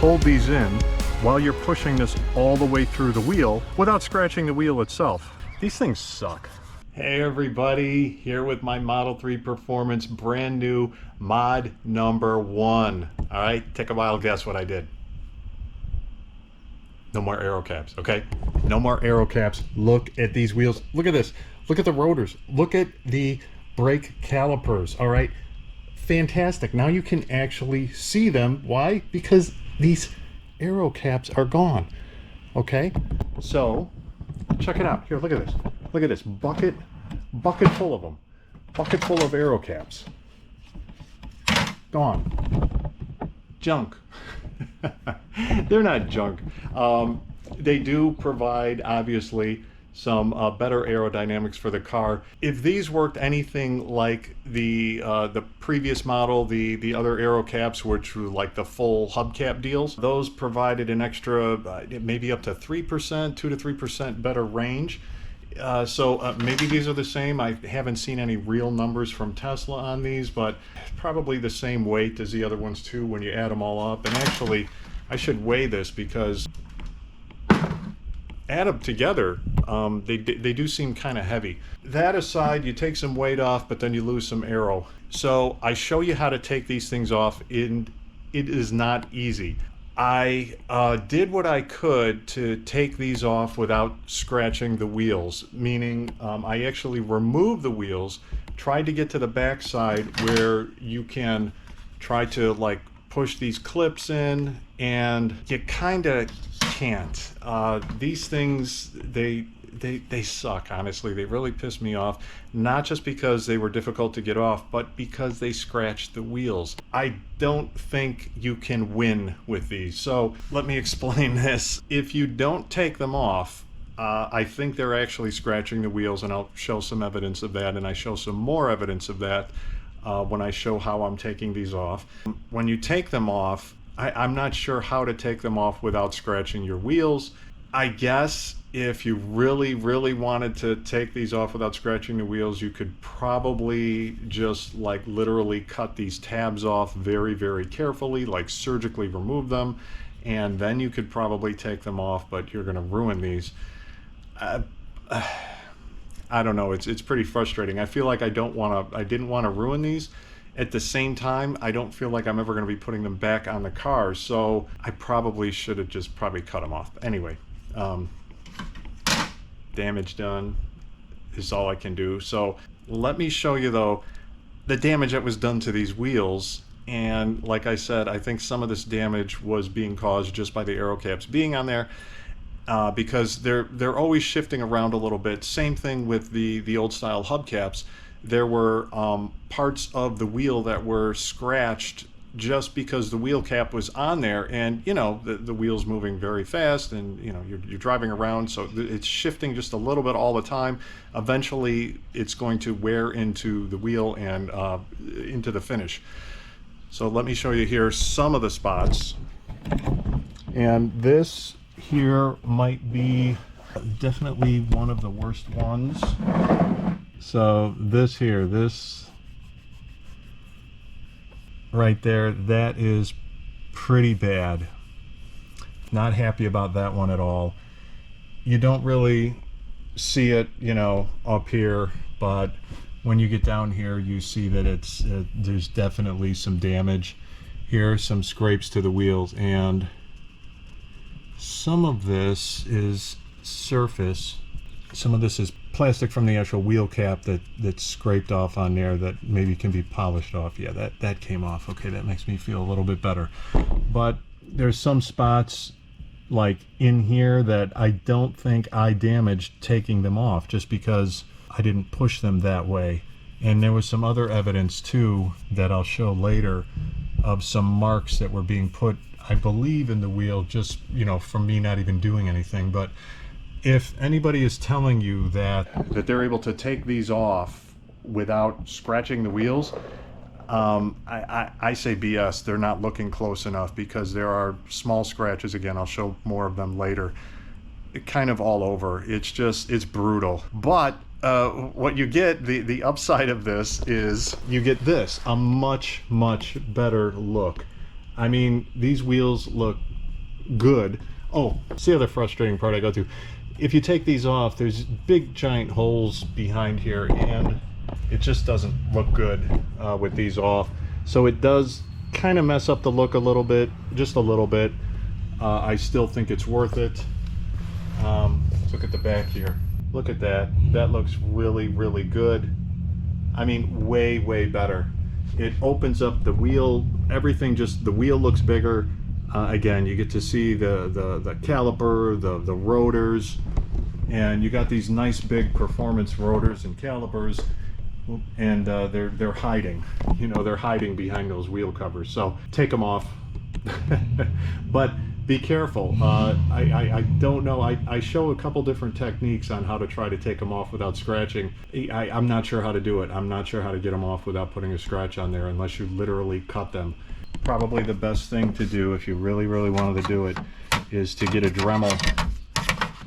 hold these in while you're pushing this all the way through the wheel without scratching the wheel itself. These things suck. Hey everybody, here with my Model 3 Performance brand new mod number 1. All right, take a wild guess what I did. No more aero caps, okay? No more aero caps. Look at these wheels. Look at this. Look at the rotors. Look at the brake calipers, all right? Fantastic. Now you can actually see them. Why? Because these aero caps are gone, okay? So, check it out. Here, look at this. Look at this. Bucket full of them. Bucket full of aero caps. Gone. Junk. They're not junk. They do provide, obviously, some better aerodynamics for the car. If these worked anything like the previous model, the other aero caps, which were like the full hubcap deals, those provided an extra maybe up to 3%, 2 to 3% better range. So maybe these are the same. I haven't seen any real numbers from Tesla on these, but probably the same weight as the other ones too when you add them all up. And actually, I should weigh this because add them together, they do seem kind of heavy. That aside, you take some weight off, but then you lose some aero. So I show you how to take these things off, and it is not easy. I did what I could to take these off without scratching the wheels, meaning I actually removed the wheels, tried to get to the back side where you can try to like push these clips in, and you kind of can't. These things, they suck, honestly. They really piss me off, not just because they were difficult to get off, but because they scratched the wheels. I don't think you can win with these. So let me explain this. If you don't take them off, I think they're actually scratching the wheels, and I'll show some evidence of that, and I show some more evidence of that when I show how I'm taking these off. When you take them off, I'm not sure how to take them off without scratching your wheels. I guess if you really, really wanted to take these off without scratching the wheels, you could probably just like literally cut these tabs off very, very carefully, like surgically remove them, and then you could probably take them off, but you're gonna ruin these. I don't know, it's pretty frustrating. I feel like I didn't want to ruin these. At the same time, I don't feel like I'm ever going to be putting them back on the car, so I probably should have just probably cut them off. Anyway, damage done is all I can do. So let me show you though the damage that was done to these wheels. And like I said, I think some of this damage was being caused just by the aero caps being on there. Because they're always shifting around a little bit. Same thing with the old style hubcaps. There were parts of the wheel that were scratched just because the wheel cap was on there, and you know the wheel's moving very fast, and you know you're driving around, so it's shifting just a little bit all the time. Eventually, it's going to wear into the wheel and into the finish. So let me show you here some of the spots, and this here might be definitely one of the worst ones. So this here, this right there, that is pretty bad. Not happy about that one at all. You don't really see it, you know, up here, but when you get down here, you see that it's there's definitely some damage here, some scrapes to the wheels, and some of this is surface. Some of this is plastic from the actual wheel cap that's scraped off on there that maybe can be polished off. Yeah, that came off. Okay, that makes me feel a little bit better. But there's some spots like in here that I don't think I damaged taking them off just because I didn't push them that way. And there was some other evidence too that I'll show later of some marks that were being put, I believe, in the wheel, just, you know, from me not even doing anything. But if anybody is telling you that they're able to take these off without scratching the wheels, I say BS. They're not looking close enough, because there are small scratches. Again, I'll show more of them later. Kind of all over. It's brutal. But what you get, the upside of this is you get this, a much better look. I mean, these wheels look good. Oh, it's the other frustrating part I go through. If you take these off, there's big giant holes behind here, and it just doesn't look good with these off. So it does kind of mess up the look a little bit, just a little bit. I still think it's worth it. Let's look at the back here. Look at that. That looks really, really good. I mean, way, way better. It opens up the wheel, everything, just the wheel looks bigger. Again, you get to see the caliper, the rotors, and you got these nice big performance rotors and calipers, and they're hiding. You know, they're hiding behind those wheel covers. So take them off. But be careful. I don't know. I show a couple different techniques on how to try to take them off without scratching. I'm not sure how to do it. I'm not sure how to get them off without putting a scratch on there unless you literally cut them. Probably the best thing to do if you really, really wanted to do it is to get a Dremel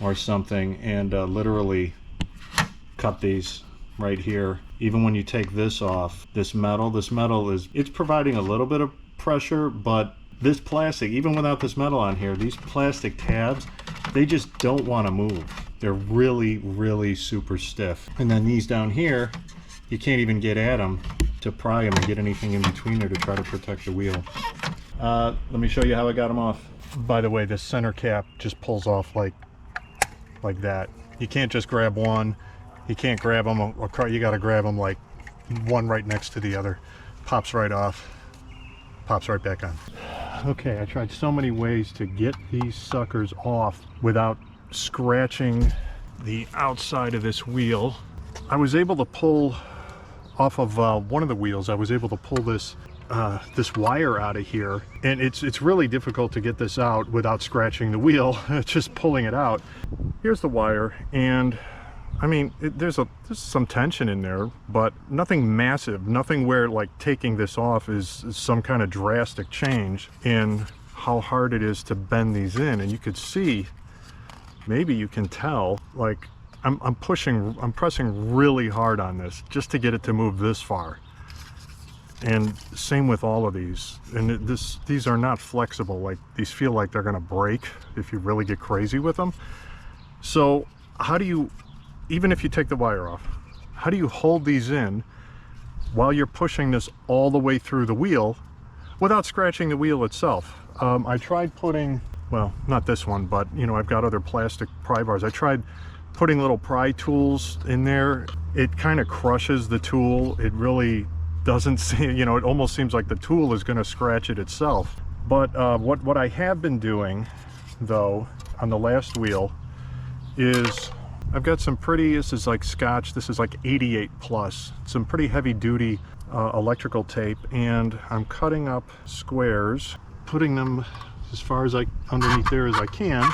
or something and literally cut these right here. Even when you take this off, this metal is, it's providing a little bit of pressure, but this plastic, even without this metal on here, these plastic tabs, they just don't want to move. They're really, really super stiff. And then these down here, you can't even get at them to pry them and get anything in between there to try to protect the wheel. Let me show you how I got them off. By the way, this center cap just pulls off like that. You can't just grab one. You can't grab them, you got to grab them like one right next to the other. Pops right off, pops right back on. Okay, I tried so many ways to get these suckers off without scratching the outside of this wheel. I was able to pull off of one of the wheels. I was able to pull this this wire out of here, and it's really difficult to get this out without scratching the wheel. Just pulling it out. Here's the wire, and I mean, there's some tension in there, but nothing massive, nothing where like taking this off is some kind of drastic change in how hard it is to bend these in. And you could see, maybe you can tell, like I'm pressing really hard on this just to get it to move this far. And same with all of these. And these are not flexible. Like, these feel like they're gonna break if you really get crazy with them. So how do you, even if you take the wire off, how do you hold these in while you're pushing this all the way through the wheel without scratching the wheel itself? I tried putting, well, not this one, but you know, I've got other plastic pry bars. I tried putting little pry tools in there. It kind of crushes the tool. It really doesn't seem, you know, it almost seems like the tool is going to scratch it itself. But what I have been doing though on the last wheel is I've got some pretty, this is like Scotch, this is like 88 plus, some pretty heavy duty electrical tape, and I'm cutting up squares, putting them as far as underneath there as I can,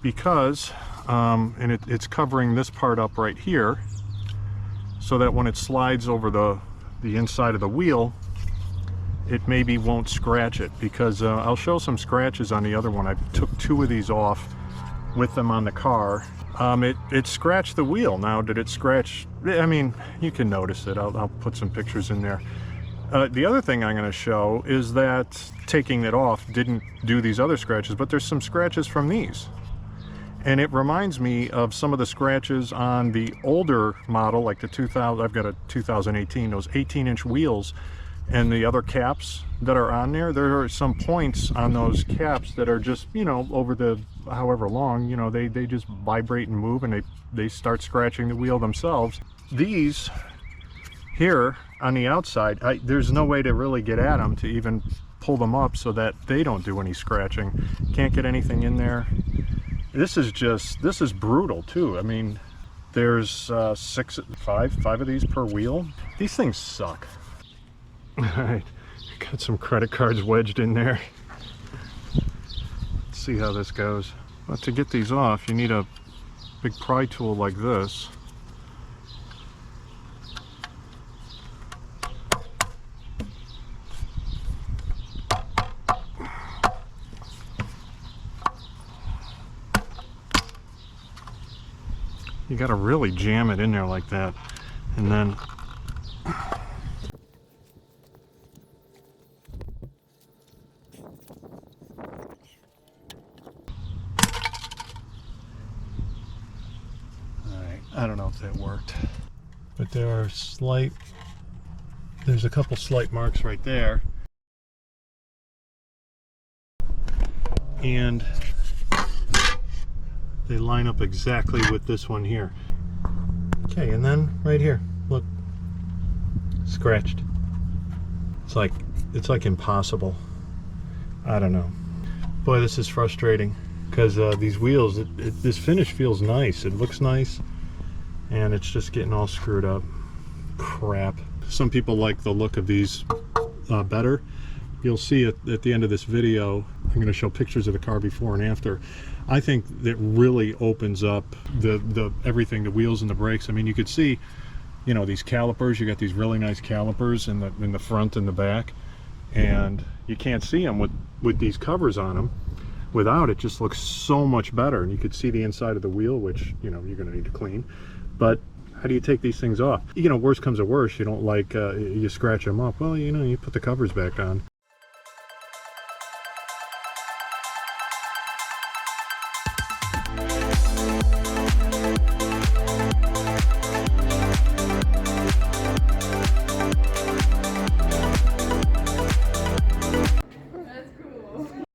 because and it's covering this part up right here, so that when it slides over the inside of the wheel, it maybe won't scratch it, because I'll show some scratches on the other one. I took 2 of these off with them on the car. It scratched the wheel. Now, did it scratch? I mean, you can notice it. I'll put some pictures in there. The other thing I'm going to show is that taking it off didn't do these other scratches, but there's some scratches from these. And it reminds me of some of the scratches on the older model, like the 2000, I've got a 2018, those 18-inch wheels, and the other caps that are on there. There are some points on those caps that are just, you know, over the however long, you know, they just vibrate and move, and they start scratching the wheel themselves. These here on the outside, there's no way to really get at them to even pull them up so that they don't do any scratching. Can't get anything in there. This is brutal too. I mean, there's five of these per wheel. These things suck. All right, got some credit cards wedged in there. Let's see how this goes. But to get these off, you need a big pry tool like this. You got to really jam it in there like that, and then I don't know if that worked, but there are there's a couple slight marks right there, and they line up exactly with this one here. Okay, and then right here, look, scratched. It's like impossible. I don't know. Boy, this is frustrating because these wheels, this finish feels nice. It looks nice, and it's just getting all screwed up. Crap. Some people like the look of these better. You'll see at the end of this video, I'm going to show pictures of the car before and after. I think that really opens up the everything, the wheels and the brakes. I mean, you could see, you know, these calipers. You got these really nice calipers in the front and the back, and you can't see them with these covers on them. Without, it just looks so much better, and you could see the inside of the wheel, which, you know, you're going to need to clean. But how do you take these things off? You know, worst comes to worst, you don't like, you scratch them up. Well, you know, you put the covers back on.